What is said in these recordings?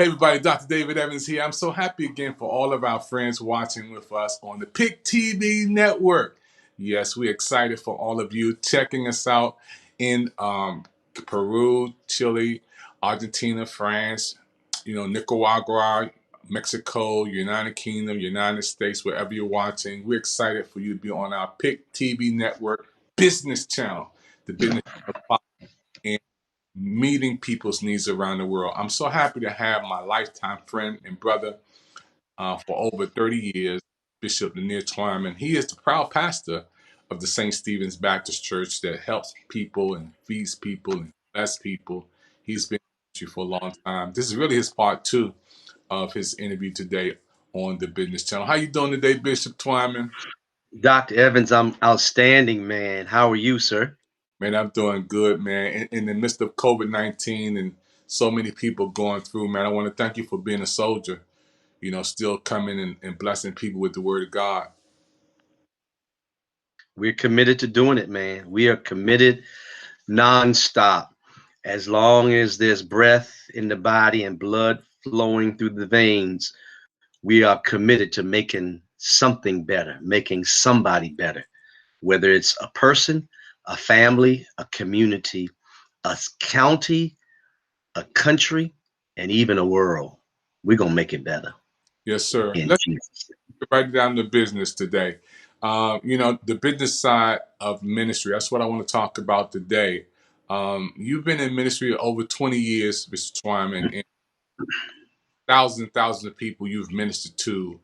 Hey everybody, Dr. David Evans here. I'm so happy again for all of our friends watching with us on the PIC TV Network. Yes, we're excited for all of you checking us out in Peru, Chile, Argentina, France, Nicaragua, Mexico, United Kingdom, United States, wherever you're watching. We're excited for you to be on our PIC TV Network business channel, the business channel, meeting people's needs around the world. I'm so happy to have my lifetime friend and brother for over 30 years, Bishop Lanier Twyman. He is the proud pastor of the St. Stephen's Baptist Church that helps people and feeds people and bless people. He's been in for a long time. This is really his part two of his interview today on the Business Channel. How you doing today, Bishop Twyman? Dr. Evans, I'm outstanding, man. How are you, sir? Man, I'm doing good, man. In the midst of COVID-19 and so many people going through, man, I want to thank you for being a soldier, still coming and blessing people with the word of God. We're committed to doing it, man. We are committed nonstop. As long as there's breath in the body and blood flowing through the veins, we are committed to making something better, making somebody better, whether it's a person, a family, a community, a county, a country, and even a world. We're going to make it better. Yes, sir. In Let's Jesus. get right down to business today. The business side of ministry, that's what I want to talk about today. You've been in ministry over 20 years, Mr. Twyman, and thousands and thousands of people you've ministered to.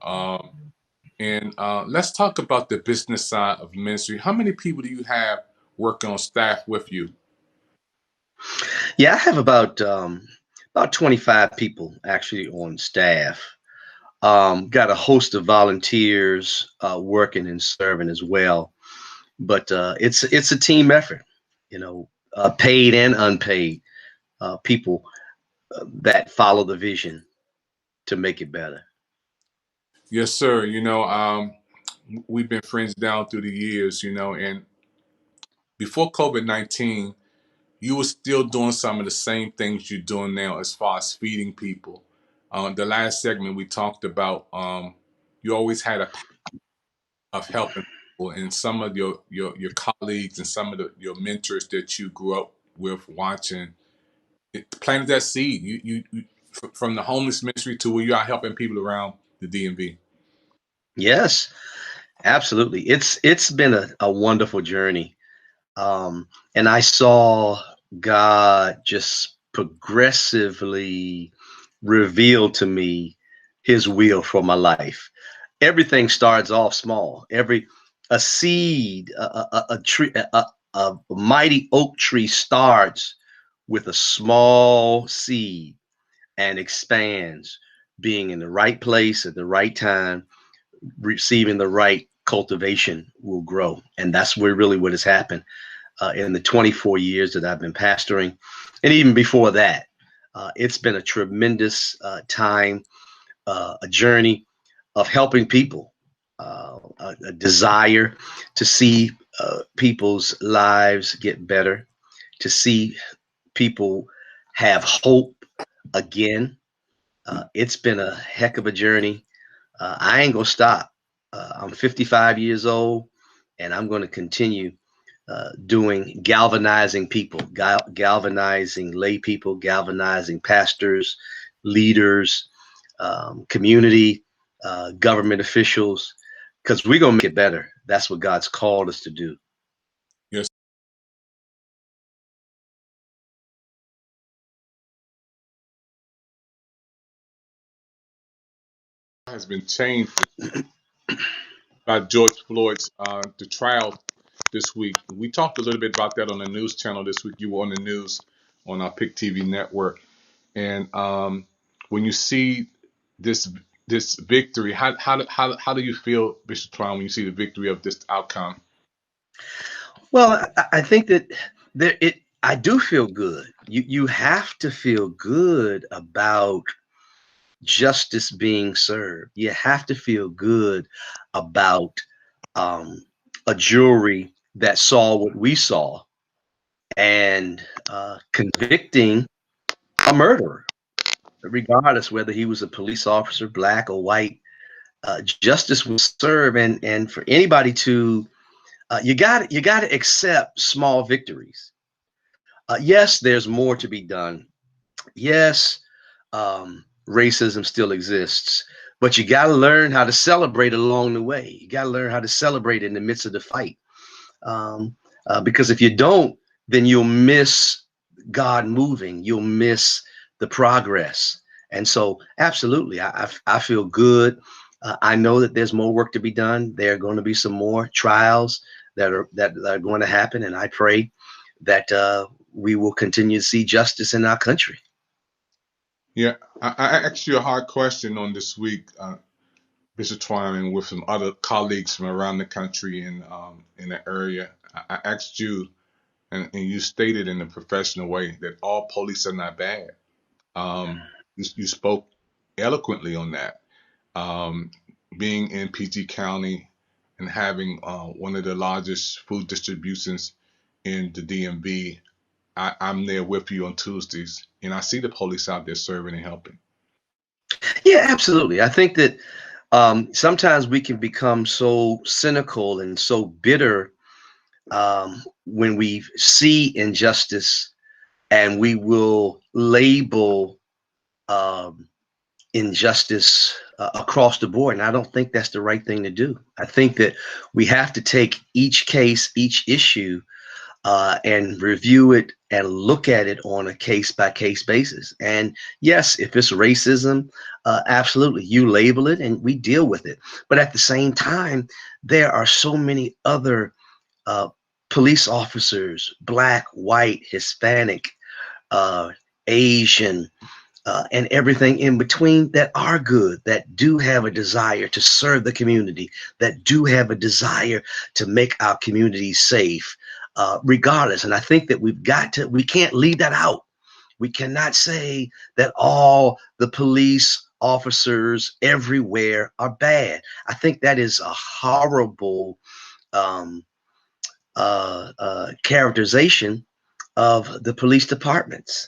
And let's talk about the business side of ministry. How many people do you have working on staff with you? Yeah, I have about 25 people actually on staff. Got a host of volunteers working and serving as well. But it's a team effort, paid and unpaid people that follow the vision to make it better. Yes, sir. We've been friends down through the years, and before COVID-19, you were still doing some of the same things you're doing now as far as feeding people. The last segment we talked about, you always had a of helping people, and some of your colleagues and some of your mentors that you grew up with watching it planted that seed. From the homeless ministry to where you are helping people around the DMV. Yes, absolutely. It's been a wonderful journey. And I saw God just progressively reveal to me his will for my life. Everything starts off small. A seed, a tree, a mighty oak tree starts with a small seed and expands, being in the right place at the right time, receiving the right cultivation will grow. And that's where really what has happened in the 24 years that I've been pastoring. And even before that, it's been a tremendous time, a journey of helping people, a desire to see people's lives get better, to see people have hope again. It's been a heck of a journey. I ain't gonna stop. I'm 55 years old, and I'm going to continue doing galvanizing people, galvanizing lay people, galvanizing pastors, leaders, community, government officials, because we're going to make it better. That's what God's called us to do. Yes. Has been changed by George Floyd's the trial this week. We talked a little bit about that on the news channel this week. You were on the news on our PIC TV network, and when you see this victory, how do you feel, Bishop Twan, when you see the victory of this outcome? Well, I think that I do feel good. You have to feel good about justice being served. You have to feel good about a jury that saw what we saw and convicting a murderer, regardless whether he was a police officer, black or white, justice will serve. And for anybody to, you got to accept small victories. Yes, there's more to be done. Yes, racism still exists, but you got to learn how to celebrate along the way. You got to learn how to celebrate in the midst of the fight. Because if you don't, then you'll miss God moving. You'll miss the progress. And so, absolutely, I feel good. I know that there's more work to be done. There are going to be some more trials that are going to happen, and I pray that we will continue to see justice in our country. Yeah, I asked you a hard question on this week, Bishop Twyman, with some other colleagues from around the country and in the area. I asked you, and you stated in a professional way that all police are not bad. You spoke eloquently on that. Um, Being in PG County and having one of the largest food distributions in the DMV, I'm there with you on Tuesdays, and I see the police out there serving and helping. Yeah, absolutely. I think that sometimes we can become so cynical and so bitter when we see injustice, and we will label um, injustice across the board. And I don't think that's the right thing to do. I think that we have to take each case, each issue, and review it and look at it on a case by case basis. And yes, if it's racism, absolutely, you label it and we deal with it. But at the same time, there are so many other uh, police officers, black, white, Hispanic, uh, Asian, and everything in between, that are good, that do have a desire to serve the community, that do have a desire to make our community safe, regardless. And I think that we can't leave that out. We cannot say that all the police officers everywhere are bad. I think that is a horrible um, characterization of the police departments.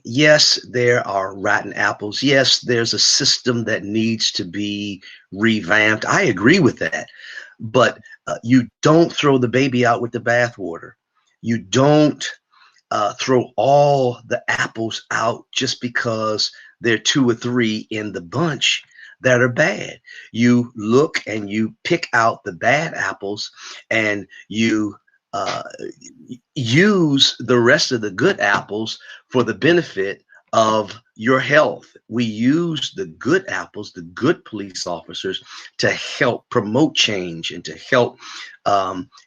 Yes, there are rotten apples. Yes, there's a system that needs to be revamped. I agree with that. But you don't throw the baby out with the bathwater. You don't throw all the apples out just because there are two or three in the bunch that are bad. You look and you pick out the bad apples, and you uh, use the rest of the good apples for the benefit of your health. We use the good apples, the good police officers, to help promote change and to help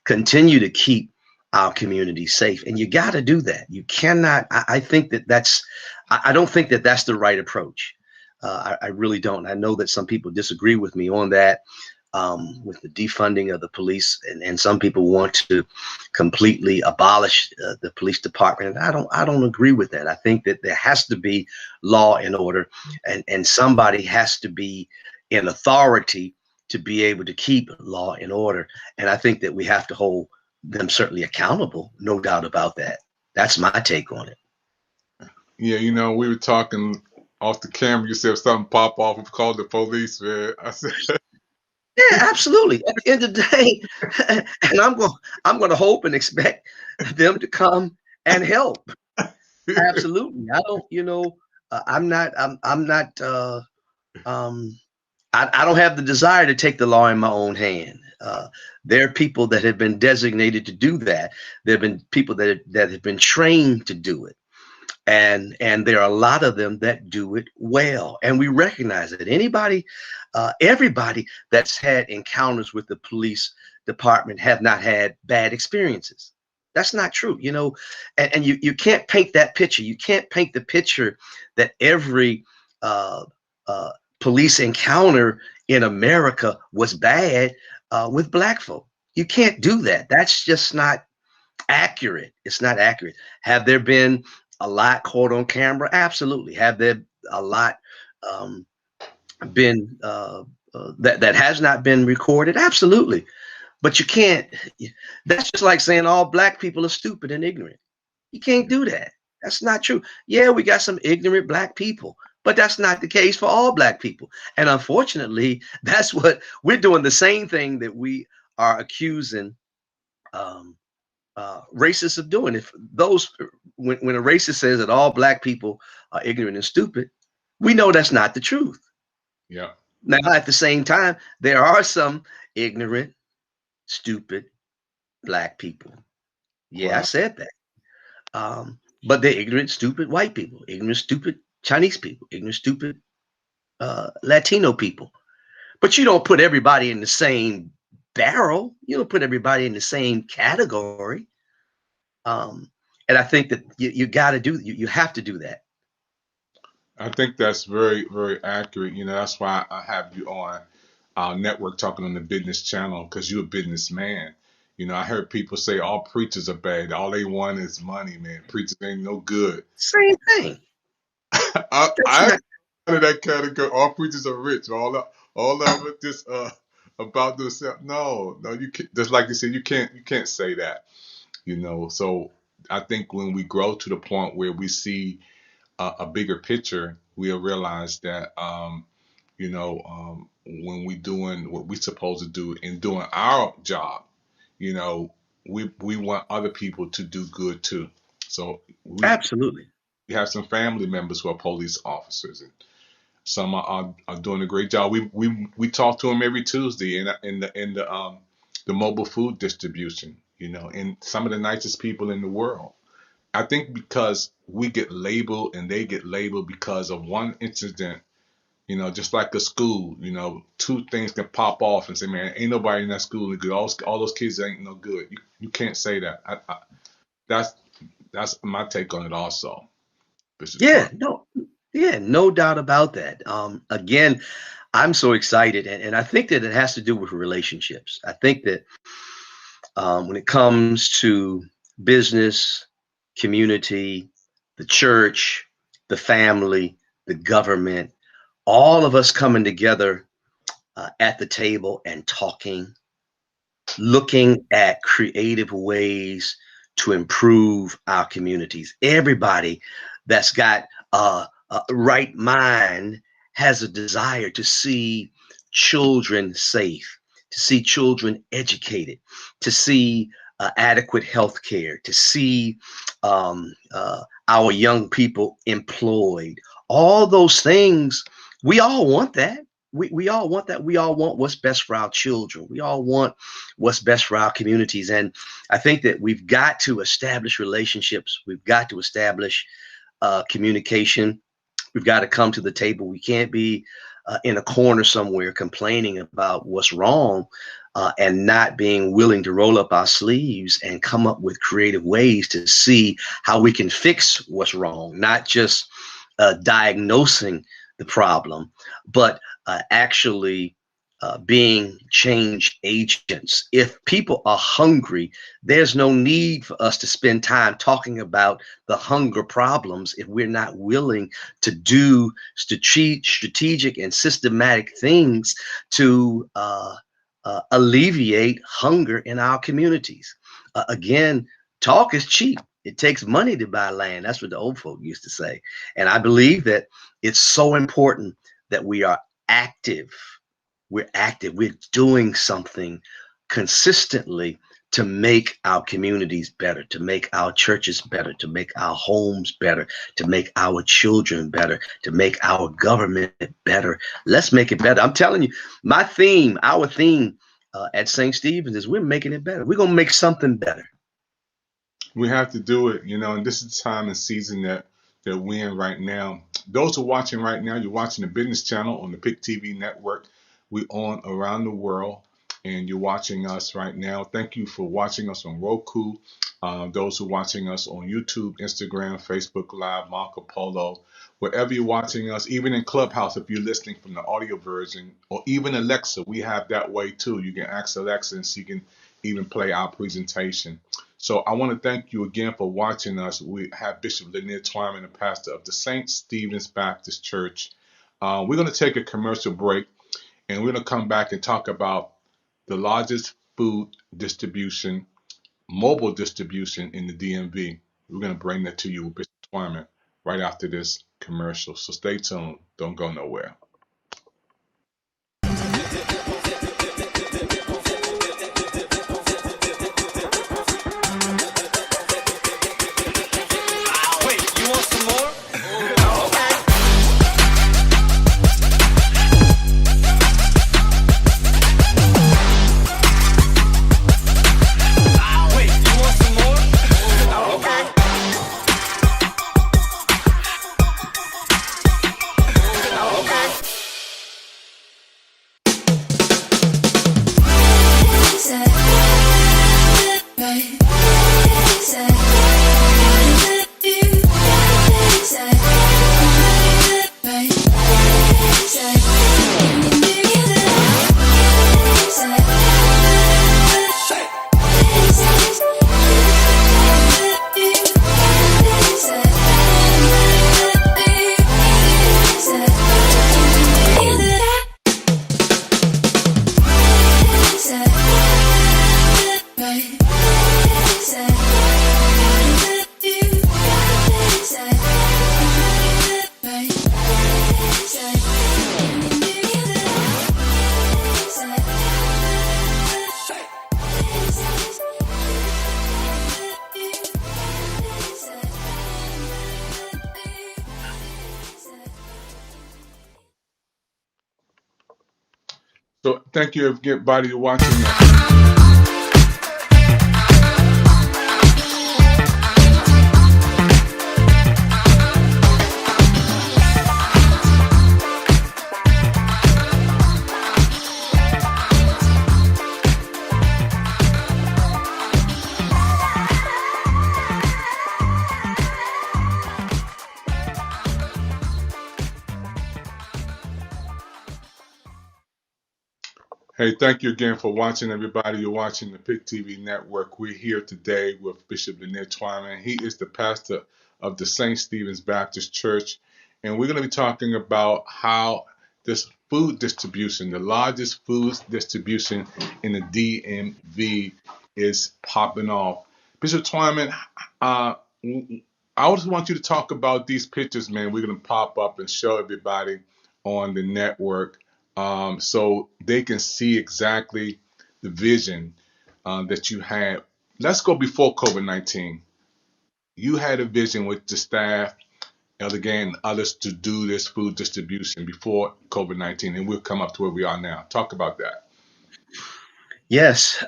continue to keep our community safe. And you got to do that. You cannot. I think that I don't think that that's the right approach. I really don't. I know that some people disagree with me on that, with the defunding of the police, and some people want to completely abolish the police department. And I don't agree with that. I think that there has to be law and order, and somebody has to be in authority to be able to keep law and order. And I think that we have to hold them certainly accountable, no doubt about that. That's my take on it. Yeah, we were talking off the camera. You said if something pop off, we called the police, man. I said, Yeah, absolutely. At the end of the day, and I'm going to hope and expect them to come and help. Absolutely. I don't, I'm not, I don't have the desire to take the law in my own hand. There are people that have been designated to do that. There have been people that have been trained to do it. And there are a lot of them that do it well. And we recognize that everybody that's had encounters with the police department have not had bad experiences. That's not true, and you can't paint that picture. You can't paint the picture that every uh, police encounter in America was bad with black folk. You can't do that. That's just not accurate. It's not accurate. Have there been a lot caught on camera? Absolutely. Have there a lot um, been that has not been recorded? Absolutely. But you can't. That's just like saying all black people are stupid and ignorant. You can't do that. That's not true. Yeah, we got some ignorant black people, But that's not the case for all black people. And unfortunately, that's what we're doing, the same thing that we are accusing um, racists of doing. If those, when a racist says that all black people are ignorant and stupid, we know that's not the truth. Yeah. Now, at the same time, there are some ignorant, stupid black people. Yeah, I Well, said that. But they're ignorant, stupid white people, ignorant, stupid Chinese people, ignorant, stupid Latino people. But you don't put everybody in the same barrel. You don't put everybody in the same category. Um, and I think that you got to do, you have to do that. I think that's very, very accurate. That's why I have you on our network talking on the business channel because you're a businessman. I heard people say all preachers are bad. All they want is money, man. Preachers ain't no good. Same thing. That's I not of that category. All preachers are rich. All of it just about themselves. No, no, you can't. Just like you said, you can't say that. So I think when we grow to the point where we see a bigger picture, we'll realize that when we doing what we supposed to do and doing our job, you know, we want other people to do good too. So absolutely. we have some family members who are police officers, and some are doing a great job. We talk to them every Tuesday in the mobile food distribution. And some of the nicest people in the world. I think because we get labeled and they get labeled because of one incident, just like a school, two things can pop off and say, man, ain't nobody in that school good. All those kids ain't no good. You can't say that. That's that's my take on it also, Bishop Twine. Yeah, no, yeah, no doubt about that. Again, I'm so excited, and I think that it has to do with relationships. I think that when it comes to business, community, the church, the family, the government, all of us coming together at the table and talking, looking at creative ways to improve our communities. Everybody that's got a right mind has a desire to see children safe, to see children educated, to see adequate health care, to see our young people employed. All those things, we all want that. We all want that. We all want what's best for our children. We all want what's best for our communities. And I think that we've got to establish relationships. We've got to establish communication. We've got to come to the table. We can't be in a corner somewhere complaining about what's wrong and not being willing to roll up our sleeves and come up with creative ways to see how we can fix what's wrong, not just diagnosing the problem, but actually being change agents. If people are hungry, there's no need for us to spend time talking about the hunger problems if we're not willing to do strategic and systematic things to alleviate hunger in our communities. Again, talk is cheap. It takes money to buy land. That's what the old folk used to say. And I believe that it's so important that we are active. We're active. We're doing something consistently to make our communities better, to make our churches better, to make our homes better, to make our children better, to make our government better. Let's make it better. I'm telling you, our theme at St. Stephen's is we're making it better. We're going to make something better. We have to do it, and this is the time and season that we're in right now. Those who are watching right now, you're watching the business channel on the PIC TV Network. We on around the world, and you're watching us right now. Thank you for watching us on Roku. Those who are watching us on YouTube, Instagram, Facebook Live, Marco Polo, wherever you're watching us, even in Clubhouse, if you're listening from the audio version, or even Alexa, we have that way too. You can ask Alexa, and she can even play our presentation. So I want to thank you again for watching us. We have Bishop Lanier Twyman, the pastor of the St. Stephen's Baptist Church. We're going to take a commercial break, and we're going to come back and talk about the largest food distribution, mobile distribution in the DMV. We're going to bring that to you with Bishop Twyman right after this commercial. So stay tuned. Don't go nowhere. Wait, you want some more? Wait, you want some more? Okay. So thank you everybody watching. Hey, thank you again for watching, everybody. You're watching the PIC TV Network. We're here today with Bishop Lanier Twyman. He is the pastor of the St. Stephen's Baptist Church. And we're going to be talking about how this food distribution, the largest food distribution in the DMV, is popping off. Bishop Twyman, I just want you to talk about these pictures, man. We're going to pop up and show everybody on the network. So they can see exactly the vision that you had. Let's go before COVID-19. You had a vision with the staff, Elder Gann, and others to do this food distribution before COVID-19, and we'll come up to where we are now. Talk about that. Yes.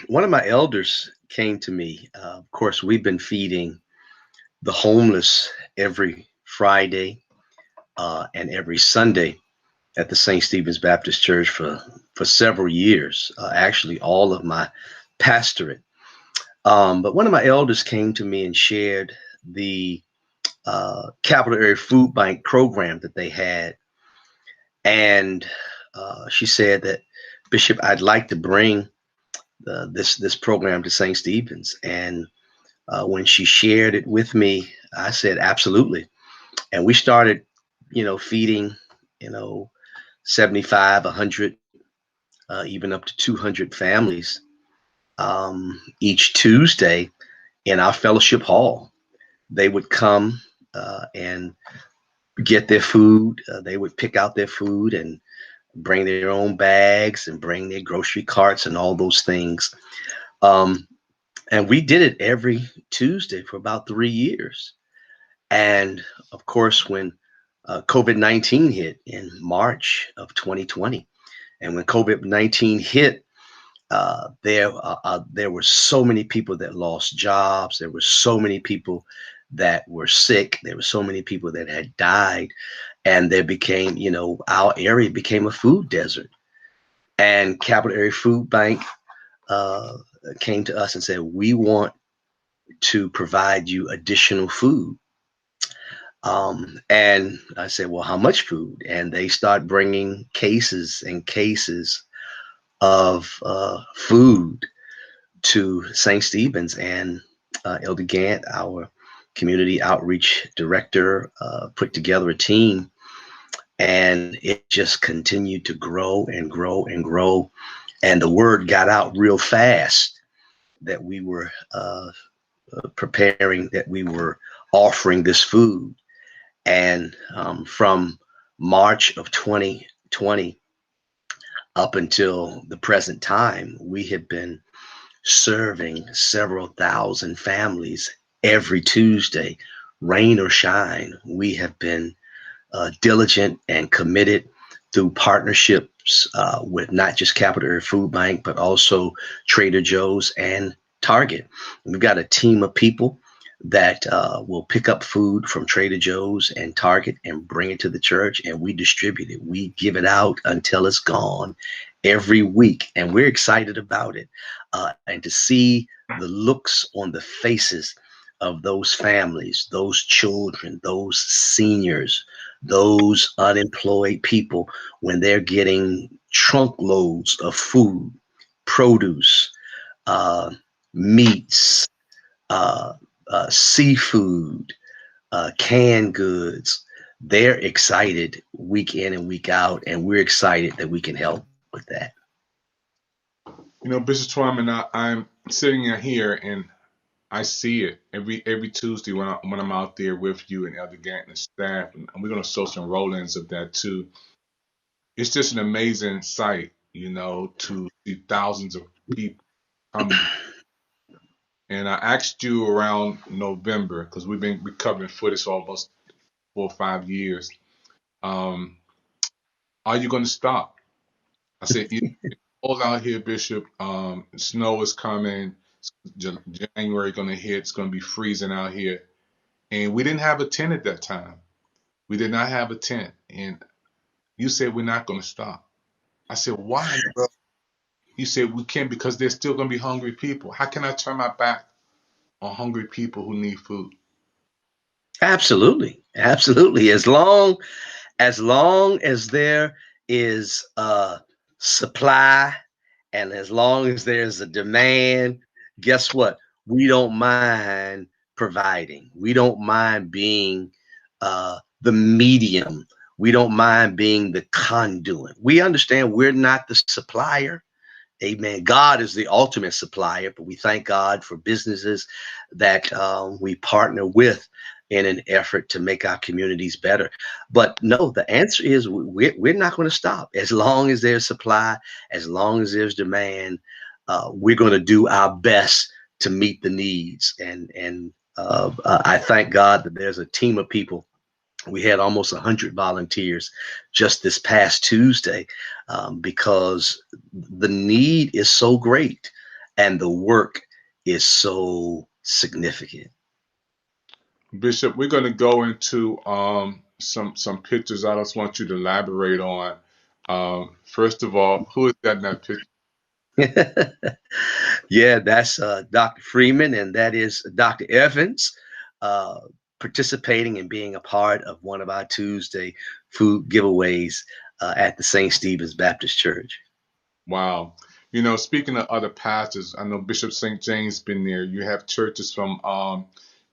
One of my elders came to me. Of course, we've been feeding the homeless every Friday and every Sunday at the St. Stephen's Baptist Church for several years, actually all of my pastorate. But one of my elders came to me and shared the Capital Area Food Bank program that they had. And she said that, Bishop, I'd like to bring this program to St. Stephen's. And when she shared it with me, I said, absolutely. And we started, feeding, 75, 100, even up to 200 families each Tuesday in our fellowship hall. They would come and get their food. They would pick out their food and bring their own bags and bring their grocery carts and all those things. And we did it every Tuesday for about 3 years. And of course, when COVID-19 hit in March of 2020, and when COVID-19 hit, there were so many people that lost jobs. There were so many people that were sick. There were so many people that had died, and there became, our area became a food desert. And Capital Area Food Bank came to us and said, we want to provide you additional food. And I said, well, how much food? And they start bringing cases and cases of food to St. Stephen's. And Elder Gant, our community outreach director, put together a team, and it just continued to grow and grow and grow. And the word got out real fast that we were preparing, that we were offering this food. And from March of 2020 up until the present time, we have been serving several thousand families every Tuesday, rain or shine. We have been diligent and committed through partnerships with not just Capital Area Food Bank, but also Trader Joe's and Target. We've got a team of people that will pick up food from Trader Joe's and Target and bring it to the church, and we distribute it. We give it out until it's gone every week, and we're excited about it. And to see the looks on the faces of those families, those children, those seniors, those unemployed people when they're getting trunk loads of food, produce, meats, uh, seafood, canned goods. They're excited week in and week out, and we're excited that we can help with that. You know, Bishop Twyman, I'm sitting here and I see it every Tuesday when I'm out there with you and Elder Gant and the staff, and we're gonna show some roll-ins of that too. It's just an amazing sight, you know, to see thousands of people coming. And I asked you around November because we've been recovering footage for almost 4 or 5 years. Um, are you going to stop? I said, it's cold out here, Bishop. Snow is coming. January going to hit. It's going to be freezing out here. And we didn't have a tent at that time. We did not have a tent. And you said, we're not going to stop. I said, why? Bro? You said, we can't because there's still going to be hungry people. How can I turn my back on hungry people who need food? Absolutely, absolutely. As long as there is a supply and as long as there's a demand, guess what? We don't mind providing. We don't mind being the medium. We don't mind being the conduit. We understand we're not the supplier. Amen. God is the ultimate supplier, but we thank God for businesses that we partner with in an effort to make our communities better. But no, the answer is we're not going to stop. As long as there's supply, as long as there's demand, we're going to do our best to meet the needs. And I thank God that there's a team of people. We had almost 100 volunteers just this past Tuesday because the need is so great and the work is so significant. Bishop, we're going to go into some pictures. I just want you to elaborate on. First of all, who is that in that picture? Yeah, that's Dr. Freeman, and that is Dr. Evans uh, participating and being a part of one of our Tuesday food giveaways at the St. Stephen's Baptist Church. Wow. You know, speaking of other pastors, I know Bishop St. James been there. You have churches from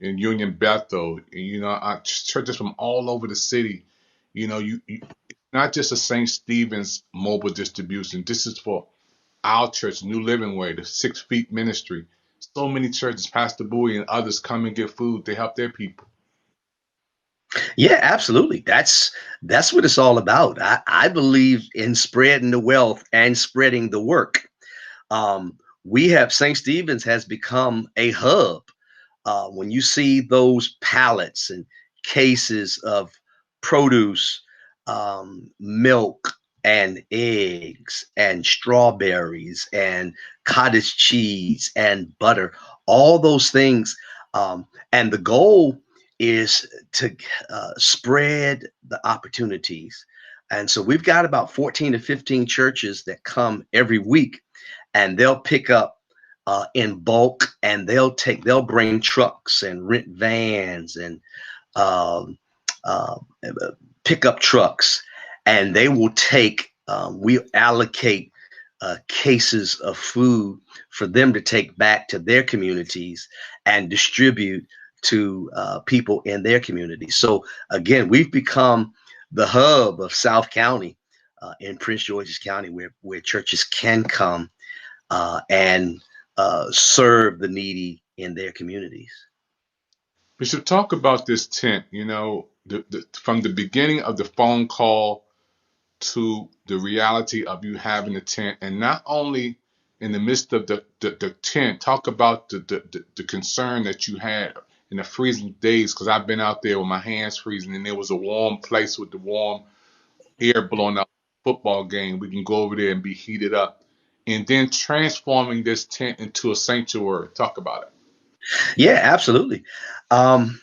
in Union Bethel, you know, churches from all over the city. You know, it's not just a St. Stephen's mobile distribution. This is for our church, New Living Way, the 6 Feet Ministry. So many churches, Pastor Bowie and others come and get food to help their people. Yeah, absolutely. That's what it's all about. I believe in spreading the wealth and spreading the work. We have St. Stephen's has become a hub. When you see those pallets and cases of produce, milk and eggs and strawberries and cottage cheese and butter, all those things, and the goal is to spread the opportunities. And so we've got about 14 to 15 churches that come every week and they'll pick up in bulk and they'll bring trucks and rent vans and um, uh, pickup trucks and they will take, we allocate cases of food for them to take back to their communities and distribute to people in their communities. So again, we've become the hub of South County in Prince George's County where churches can come and serve the needy in their communities. We should talk about this tent. You know, from the beginning of the phone call to the reality of you having a tent, and not only in the midst of the tent, talk about the concern that you had in the freezing days, because I've been out there with my hands freezing, and there was a warm place with the warm air blowing out. Football game, we can go over there and be heated up, and then transforming this tent into a sanctuary. Talk about it. Yeah, absolutely. Um,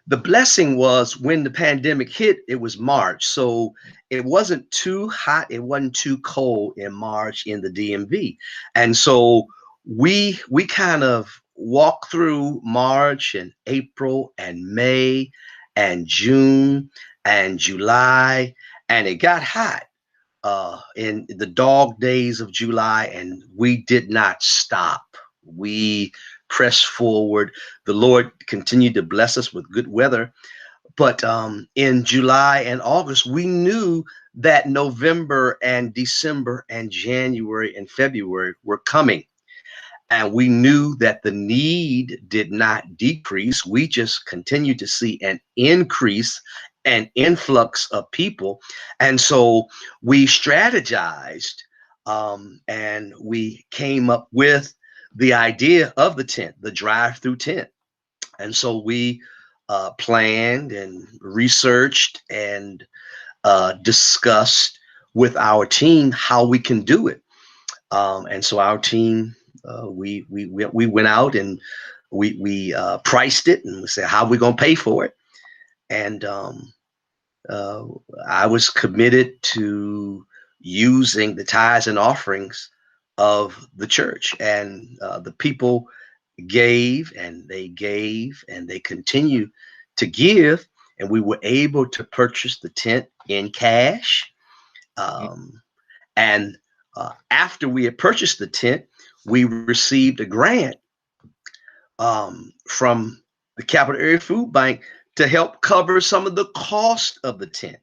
the blessing was when the pandemic hit, it was March. So it wasn't too hot, it wasn't too cold in March in the DMV. And so we kind of walked through March and April and May and June and July, and it got hot in the dog days of July, and we did not stop. We pressed forward. The Lord continued to bless us with good weather. But in July and August, we knew that November and December and January and February were coming. And we knew that the need did not decrease. We just continued to see an increase, an influx of people. And so we strategized and we came up with the idea of the tent, the drive-through tent. And so we planned and researched and discussed with our team how we can do it. And so our team, we went out and we priced it, and we said, how are we going to pay for it? And I was committed to using the tithes and offerings of the church, and the people gave and they gave and they continue to give, and we were able to purchase the tent in cash. And after we had purchased the tent, we received a grant from the Capital Area Food Bank to help cover some of the cost of the tent.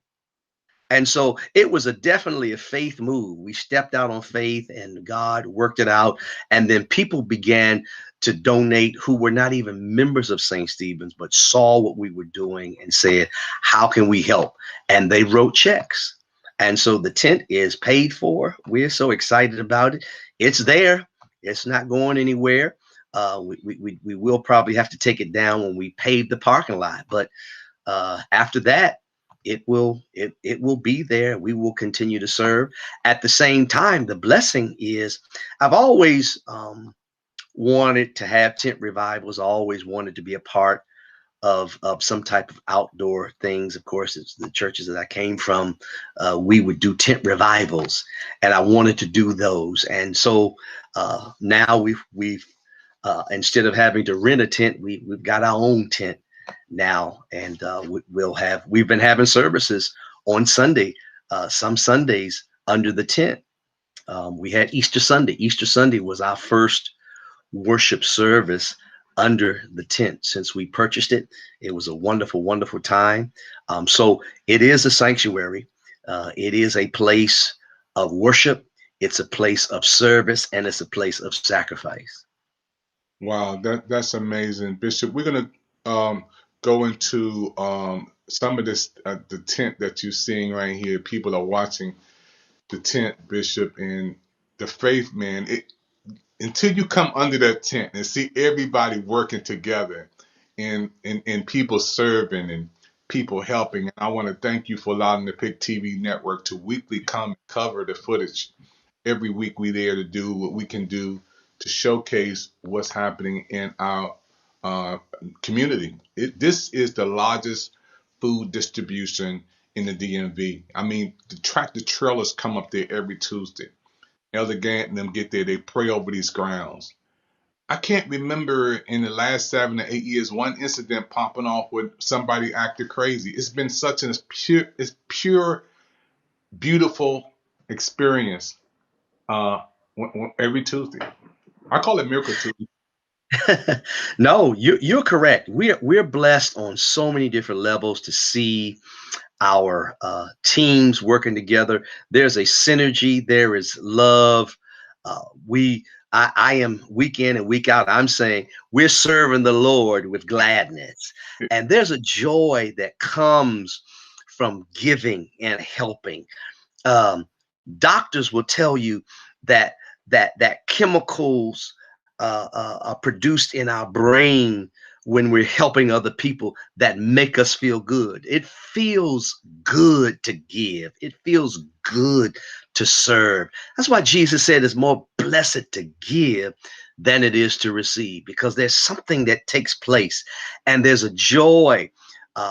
And so it was definitely a faith move. We stepped out on faith, and God worked it out. And then people began to donate who were not even members of St. Stephen's, but saw what we were doing and said, how can we help? And they wrote checks. And so the tent is paid for. We're so excited about it. It's there. It's not going anywhere. We will probably have to take it down when we pave the parking lot. But after that, it will be there. We will continue to serve. At the same time, the blessing is I've always wanted to have tent revivals, always wanted to be a part of some type of outdoor things. Of course, it's the churches that I came from. We would do tent revivals, and I wanted to do those. And so now we've instead of having to rent a tent, we've got our own tent now, and we've been having services on Sunday, some Sundays under the tent. We had Easter Sunday. Easter Sunday was our first worship service under the tent since we purchased it. It was a wonderful, wonderful time. So it is a sanctuary. It is a place of worship. It's a place of service, and it's a place of sacrifice. Wow, that's amazing, Bishop. We're gonna go into some of this the tent that you're seeing right here. People are watching the tent, Bishop, and the faith, man. Until you come under that tent and see everybody working together, and people serving and people helping. And I want to thank you for allowing the PIC TV Network to weekly come and cover the footage. Every week we there to do what we can do to showcase what's happening in our community. This is the largest food distribution in the DMV. I mean, the tractor trailers come up there every Tuesday. Elder Gant and them get there, they pray over these grounds. I can't remember in the last 7 to 8 years one incident popping off with somebody acted crazy. It's been such a pure, beautiful experience every Tuesday. I call it Miracle Tuesday. No, you're correct. We're blessed on so many different levels to see our teams working together. There's a synergy. There is love. We I am week in and week out. I'm saying we're serving the Lord with gladness. And there's a joy that comes from giving and helping. Um, Doctors will tell you that that chemicals are produced in our brain when we're helping other people that make us feel good. It feels good to give. It feels good to serve. That's why Jesus said it's more blessed to give than it is to receive, because there's something that takes place and there's a joy.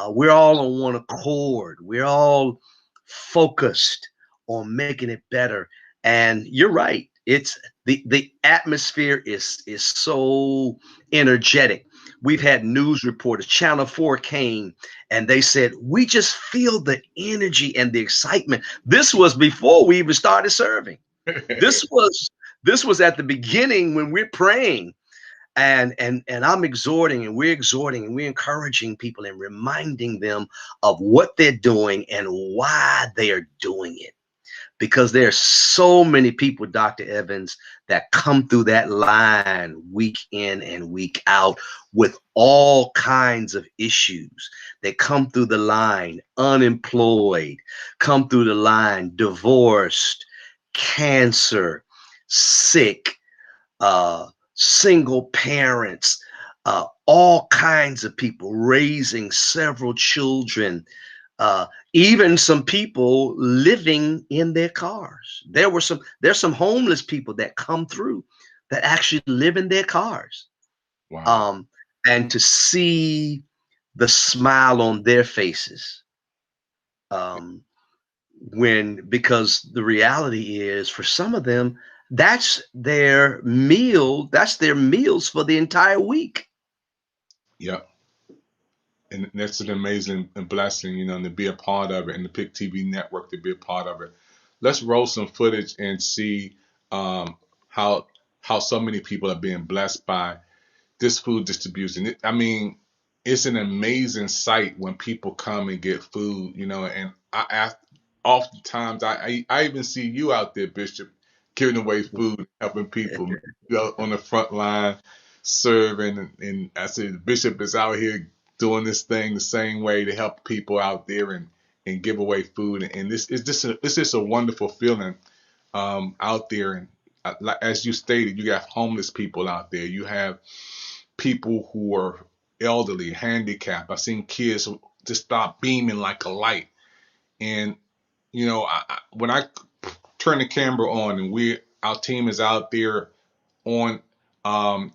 We're all on one accord. We're all focused on making it better. And you're right. It's the atmosphere is so energetic. We've had news reporters, Channel 4 came and they said, we just feel the energy and the excitement. This was before we even started serving. This was at the beginning when we're praying. And I'm exhorting and we're encouraging people and reminding them of what they're doing and why they are doing it. Because there are so many people, Dr. Evans, that come through that line week in and week out with all kinds of issues. They come through the line unemployed, come through the line divorced, cancer, sick, single parents, all kinds of people raising several children, even some people living in their cars. There's some homeless people that come through that actually live in their cars. Wow. And to see the smile on their faces, because the reality is for some of them, that's their meals for the entire week. Yeah. And that's an amazing blessing, to be a part of it, and the PIC TV network to be a part of it. Let's roll some footage and see how so many people are being blessed by this food distribution. I mean, it's an amazing sight when people come and get food, and I ask, oftentimes I even see you out there, Bishop, giving away food, helping people, on the front line, serving, and I said Bishop is out here doing this thing the same way to help people out there and give away food, and this is just a wonderful feeling out there. And as you stated, you got homeless people out there. You have people who are elderly, handicapped. I've seen kids who just start beaming like a light. And when I turn the camera on and our team is out there on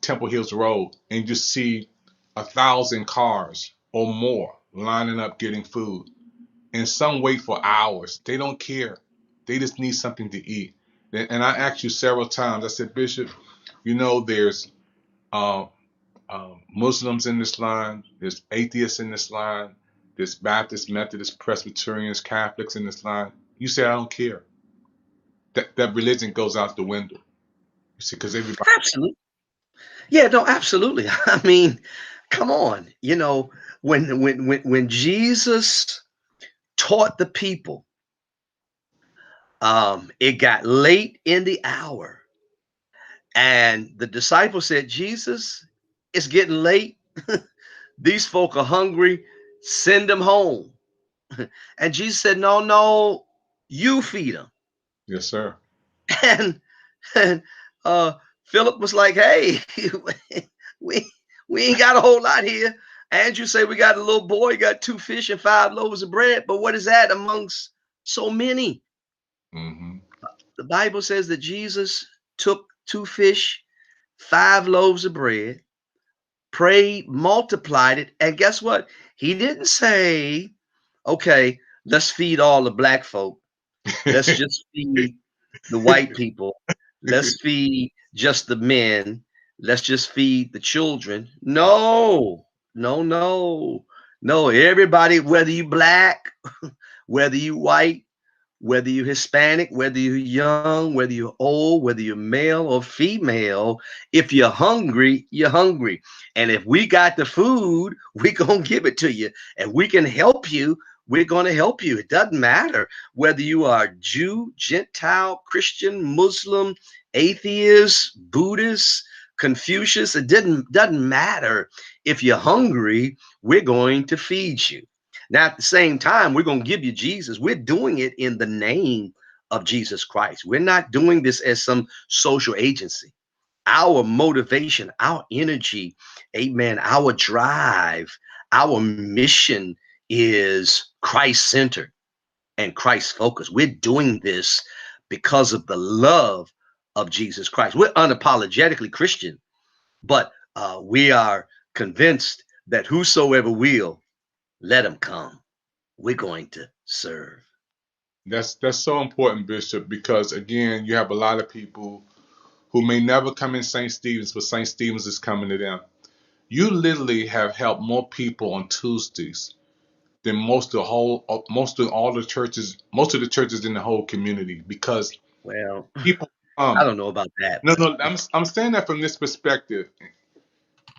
Temple Hills Road, and you see 1,000 cars or more lining up getting food, and some wait for hours. They don't care. They just need something to eat. And I asked you several times. I said, Bishop, there's Muslims in this line, there's atheists in this line, there's Baptists, Methodists, Presbyterians, Catholics in this line. You say I don't care. That religion goes out the window. You see, because everybody. Absolutely. Yeah, no, absolutely. I mean, come on. When Jesus taught the people, it got late in the hour, and the disciples said, Jesus, it's getting late. These folk are hungry. Send them home. And Jesus said, no, you feed them. Yes, sir. And Philip was like, hey, we ain't got a whole lot here. Andrew said we got a little boy, got 2 fish and 5 loaves of bread. But what is that amongst so many? Mm-hmm. The Bible says that Jesus took 2 fish, 5 loaves of bread, prayed, multiplied it. And guess what? He didn't say, okay, let's feed all the black folk. Let's just feed the white people. Let's feed just the men. Let's just feed the children. No. Everybody, whether you black, whether you white, whether you're Hispanic, whether you're young, whether you're old, whether you're male or female, if you're hungry, you're hungry. And if we got the food, we're going to give it to you. And we can help you. we're going to help you. It doesn't matter whether you are Jew, Gentile, Christian, Muslim, atheist, Buddhist, Confucius. It doesn't matter. If you're hungry, we're going to feed you. Now, at the same time, we're going to give you Jesus. We're doing it in the name of Jesus Christ. We're not doing this as some social agency. Our motivation, our energy, amen, our drive, our mission is Christ-centered and Christ-focused. We're doing this because of the love of Jesus Christ. We're unapologetically Christian, but we are convinced that whosoever will, let him come. We're going to serve. That's so important, Bishop, because again, you have a lot of people who may never come in St. Stephen's, but St. Stephen's is coming to them. You literally have helped more people on Tuesdays than most of the churches in the whole community, because Well, people I don't know about that, No, but no, I'm saying that from this perspective.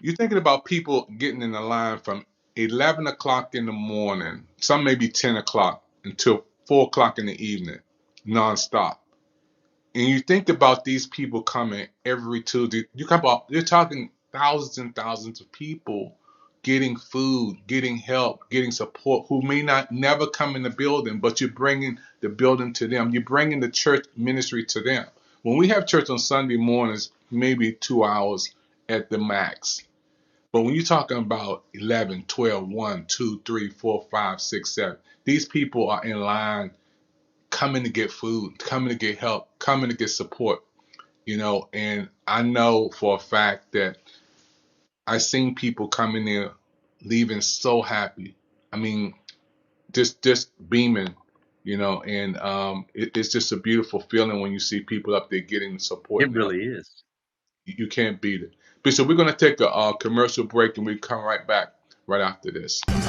You're thinking about people getting in the line from 11 o'clock in the morning, some maybe 10 o'clock, until 4 o'clock in the evening, nonstop. And you think about these people coming every Tuesday. You're talking thousands and thousands of people getting food, getting help, getting support, who may not never come in the building, but you're bringing the building to them. You're bringing the church ministry to them. When we have church on Sunday mornings, maybe 2 hours at the max. But when you're talking about 11, 12, 1, 2, 3, 4, 5, 6, 7, these people are in line coming to get food, coming to get help, coming to get support, and I know for a fact that I've seen people coming there leaving so happy. I mean, just beaming, and it's just a beautiful feeling when you see people up there getting the support it and help. really is. You can't beat it. Bishop, we're going to take a commercial break and we come right back right after this. Wait,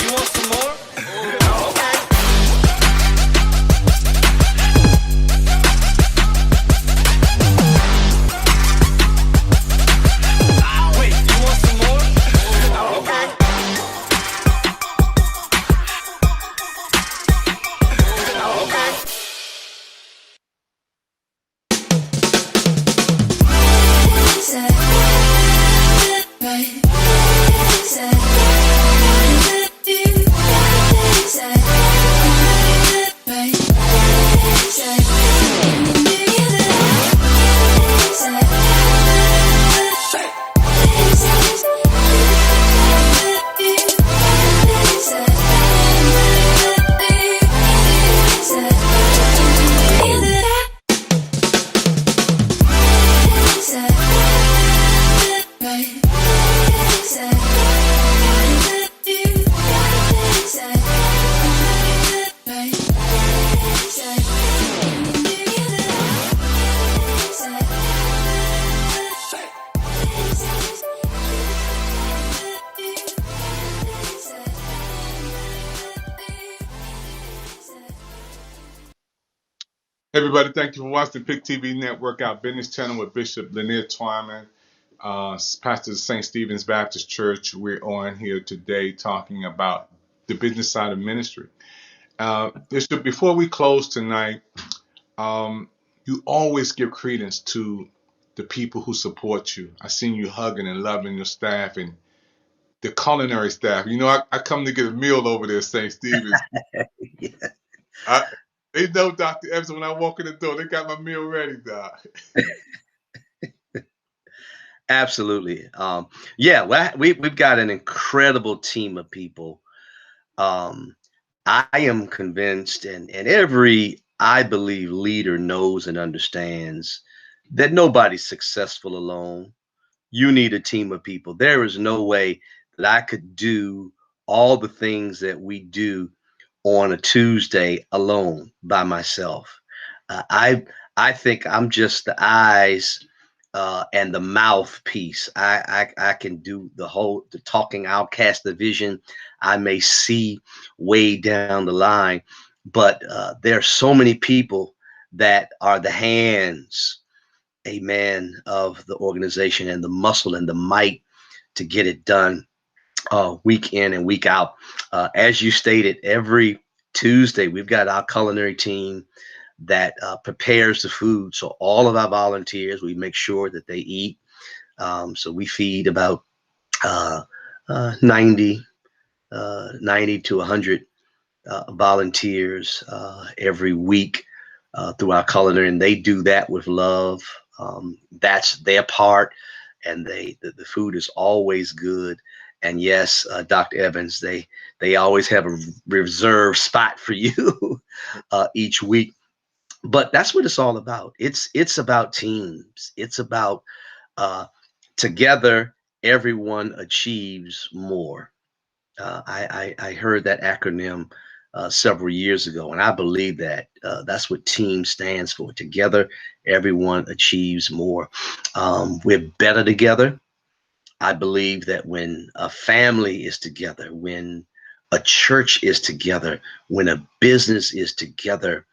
you want some more? Wait, you want some more? Okay. Everybody, thank you for watching the PIC TV Network, our business channel with Bishop Lanier Twyman, pastor of St. Stephen's Baptist Church. We're on here today talking about the business side of ministry. Bishop, before we close tonight, you always give credence to the people who support you. I seen you hugging and loving your staff and the culinary staff. I come to get a meal over there at St. Stephen's. Yeah. They know Dr. Evans when I walk in the door. They got my meal ready, Doc. Absolutely. Yeah, well, we've got an incredible team of people. I am convinced, and every, I believe, leader knows and understands that nobody's successful alone. You need a team of people. There is no way that I could do all the things that we do on a Tuesday alone by myself. I think I'm just the eyes and the mouthpiece. I can do the talking. I'll cast the vision. I may see way down the line, but there are so many people that are the hands a man of the organization and the muscle and the might to get it done week in and week out. As you stated, every Tuesday we've got our culinary team that prepares the food. So all of our volunteers, we make sure that they eat. So we feed about uh, 90, 90 to 100 volunteers every week through our culinary, and they do that with love. That's their part, and the food is always good. And yes, Dr. Evans, they always have a reserved spot for you each week. But that's what it's all about. It's about teams. It's about uh, together everyone achieves more. I heard that acronym several years ago, and I believe that that's what team stands for. Together, everyone achieves more. We're better together. I believe that when a family is together, when a church is together, when a business is together,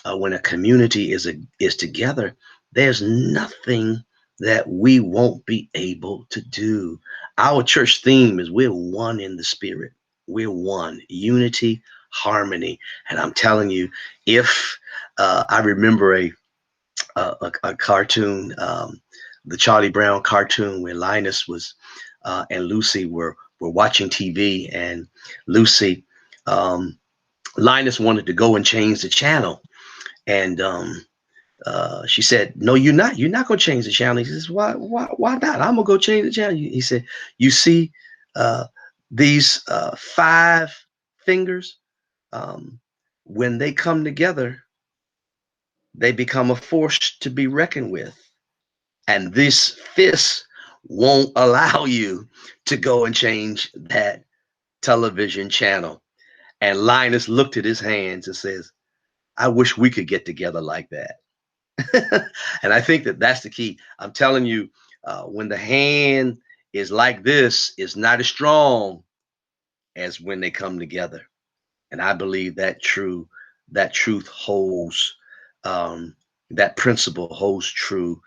when a community is together, there's nothing that we won't be able to do. Our church theme is we're one in the spirit. We're one, unity, harmony. And I'm telling you, if I remember a cartoon, the Charlie Brown cartoon, where Linus was and Lucy were watching TV, and Lucy, um, Linus wanted to go and change the channel, and she said, "No, you're not. You're not gonna change the channel." He says, Why not? I'm gonna go change the channel." He said, "You see, uh, these five fingers, um, when they come together, they become a force to be reckoned with, and this fist won't allow you to go and change that television channel." And Linus looked at his hands and says, "I wish we could get together like that." And I think that that's the key. I'm telling you, when the hand is like this, it's not as strong as when they come together. And I believe that truth holds, um, that principle holds true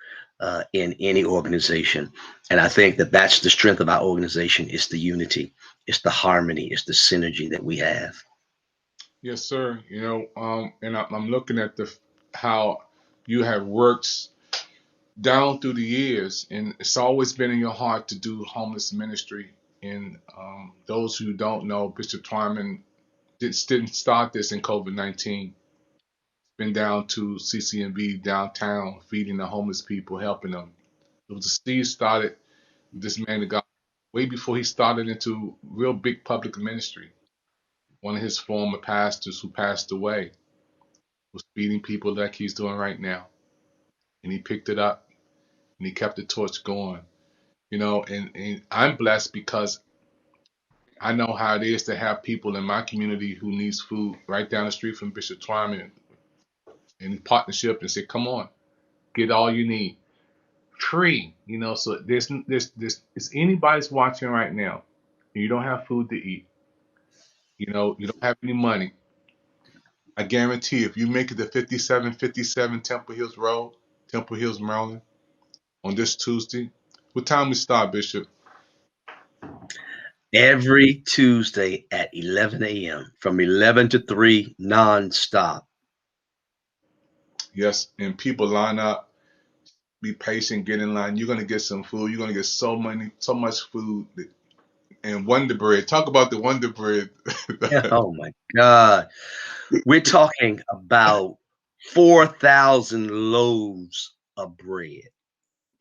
in any organization. And I think that that's the strength of our organization. It's the unity, it's the harmony, it's the synergy that we have. Yes, sir. And I'm looking at the how you have worked down through the years, and it's always been in your heart to do homeless ministry. And those who don't know, Bishop Twyman didn't start this in COVID-19. Been down to CCNB downtown, feeding the homeless people, helping them. It was a seed started with this man of God way before he started into real big public ministry. One of his former pastors who passed away was feeding people like he's doing right now. And he picked it up and he kept the torch going. And I'm blessed because I know how it is to have people in my community who needs food right down the street from Bishop Twyman in partnership and say, come on, get all you need. Free, so there's if anybody's watching right now and you don't have food to eat, you don't have any money, I guarantee if you make it to 5757 Temple Hills Road, Temple Hills, Maryland, on this Tuesday, what time we start, Bishop? Every Tuesday at 11 a.m. from 11 to 3 nonstop. Yes, and people line up, be patient, get in line. You're gonna get some food. You're gonna get so much food. And Wonder Bread. Talk about the Wonder Bread. Yeah, oh my God. We're talking about 4,000 loaves of bread.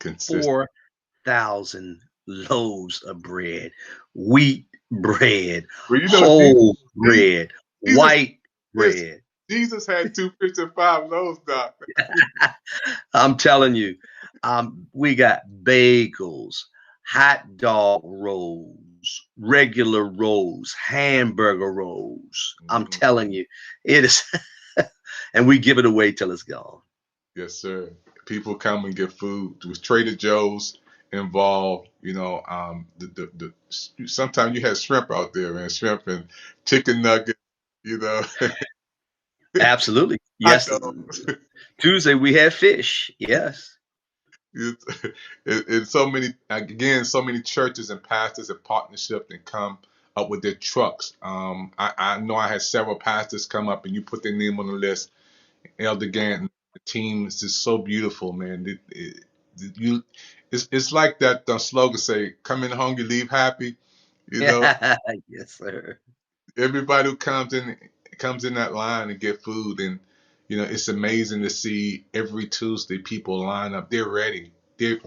Consistent. 4,000 loaves of bread. Wheat bread, Well, whole Jesus, bread, Jesus, white bread. Jesus had 2 fish and 5 loaves, Doc. I'm telling you, we got bagels, hot dog rolls, regular rolls, hamburger rolls. I'm Mhm. telling you, it is, and we give it away till it's gone. Yes, sir. People come and get food. There was Trader Joe's involved. Sometimes you had shrimp out there, man, shrimp and chicken nuggets. You know, Absolutely. hot Yes. dogs. Tuesday we had fish. Yes. It's, so many churches and pastors and partnership and come up with their trucks. I know I had several pastors come up and you put their name on the list. Elder Ganton, the team is just so beautiful, man. You, it's like that slogan say, "Come in hungry, leave happy." You know, Yes, sir. everybody who comes in that line and get food, and it's amazing to see every Tuesday people line up. They're ready. They're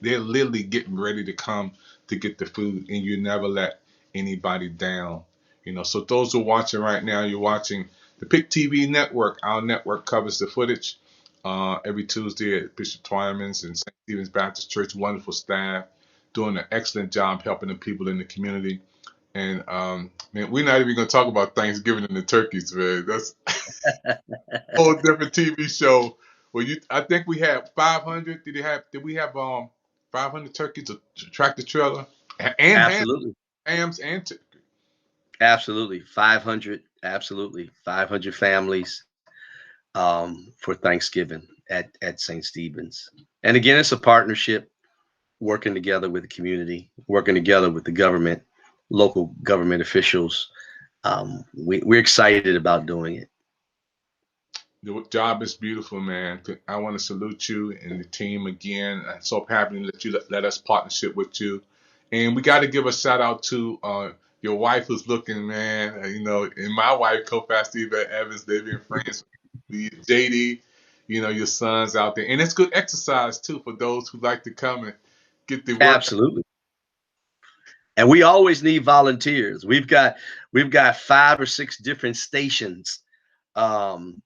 literally getting ready to come to get the food, and you never let anybody down. So those who are watching right now, you're watching the PIC TV Network. Our network covers the footage every Tuesday at Bishop Twyman's and St. Stephen's Baptist Church. Wonderful staff doing an excellent job helping the people in the community. And man, we're not even gonna talk about Thanksgiving and the turkeys, man. That's a whole different TV show. Well, I think we had 500. Did we have 500 turkeys to tractor trailer and Absolutely. hams and turkey? Absolutely. 500, absolutely. 500 families for Thanksgiving at St. Stephen's. And again, it's a partnership working together with the community, working together with the government, local government officials. We're excited about doing it. The job is beautiful, man. I want to salute you and the team again. I'm so happy that you let us partnership with you. And we got to give a shout out to your wife who's looking, man. And my wife, co-pastor Yvette Evans, they've been friends with JD, your sons out there. And it's good exercise, too, for those who like to come and get the work. Absolutely. And we always need volunteers. We've got 5 or 6 different stations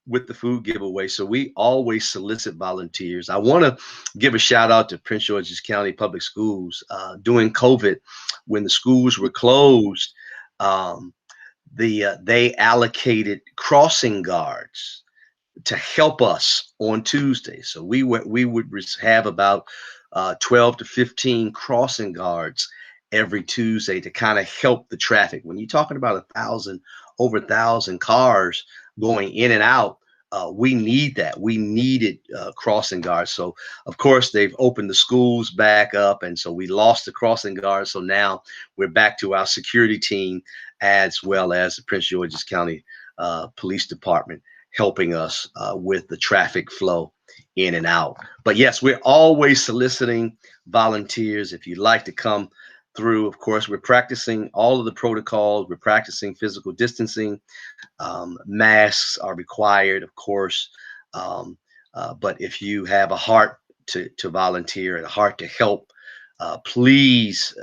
with the food giveaway. So we always solicit volunteers. I want to give a shout out to Prince George's County Public Schools. During COVID, when the schools were closed, um, they allocated crossing guards to help us on Tuesday. So we would have about 12 to 15 crossing guards every Tuesday to kind of help the traffic. When you're talking about over 1,000 cars going in and out, we need that. We needed crossing guards. So of course they've opened the schools back up, and so we lost the crossing guards. So now we're back to our security team as well as the Prince George's County Police Department helping us with the traffic flow in and out. But yes, we're always soliciting volunteers. If you'd like to come through, of course, we're practicing all of the protocols. We're practicing physical distancing. Masks are required, of course. But if you have a heart to volunteer and a heart to help, please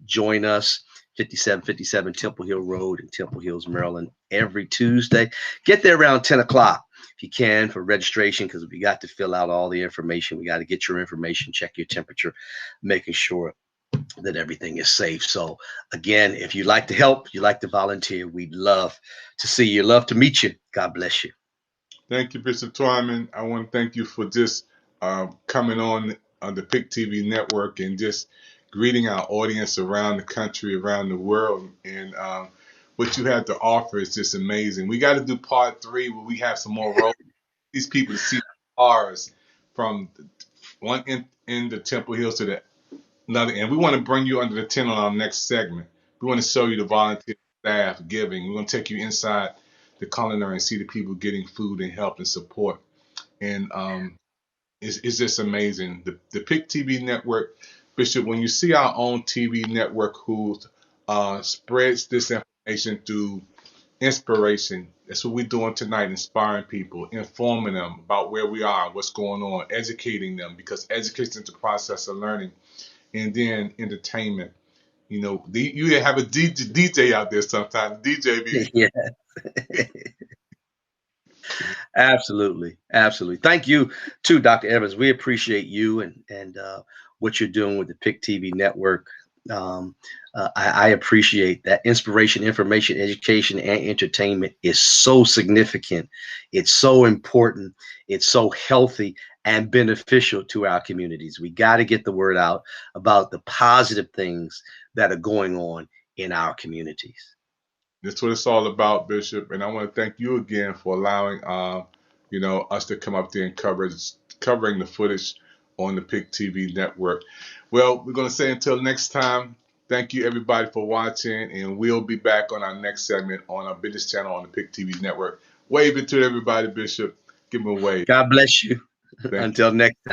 join us. 5757 Temple Hill Road in Temple Hills, Maryland, every Tuesday. Get there around 10 o'clock if you can for registration, because we got to fill out all the information. We got to get your information, check your temperature, making sure that everything is safe. So again, if you'd like to help, you'd like to volunteer, we'd love to see you, love to meet you. God bless you. Thank you, Bishop Twyman. I want to thank you for just coming on the PIC TV network and just greeting our audience around the country, around the world. And what you have to offer is just amazing. We got to do part 3 where we have some more roles. These people to see ours from one end of Temple Hills to the another end. We want to bring you under the tent on our next segment. We want to show you the volunteer staff giving. We're going to take you inside the culinary and see the people getting food and help and support. And it's just amazing. The PIC TV network, Bishop, when you see our own TV network who spreads this information through inspiration, that's what we're doing tonight, inspiring people, informing them about where we are, what's going on, educating them, because education is the process of learning. And then entertainment. You have a DJ out there sometimes. DJ be Yeah. Absolutely. Absolutely. Thank you too, Dr. Evans. We appreciate you and what you're doing with the PIC TV network. I appreciate that. Inspiration, information, education, and entertainment is so significant. It's so important. It's so healthy and beneficial to our communities. We got to get the word out about the positive things that are going on in our communities. That's what it's all about, Bishop. And I want to thank you again for allowing us to come up there and covering the footage on the PIC TV Network. Well, we're going to say until next time, thank you everybody for watching, and we'll be back on our next segment on our business channel on the PIC TV Network. Wave it to everybody, Bishop. Give them a wave. God bless you. Thank you. Until next time.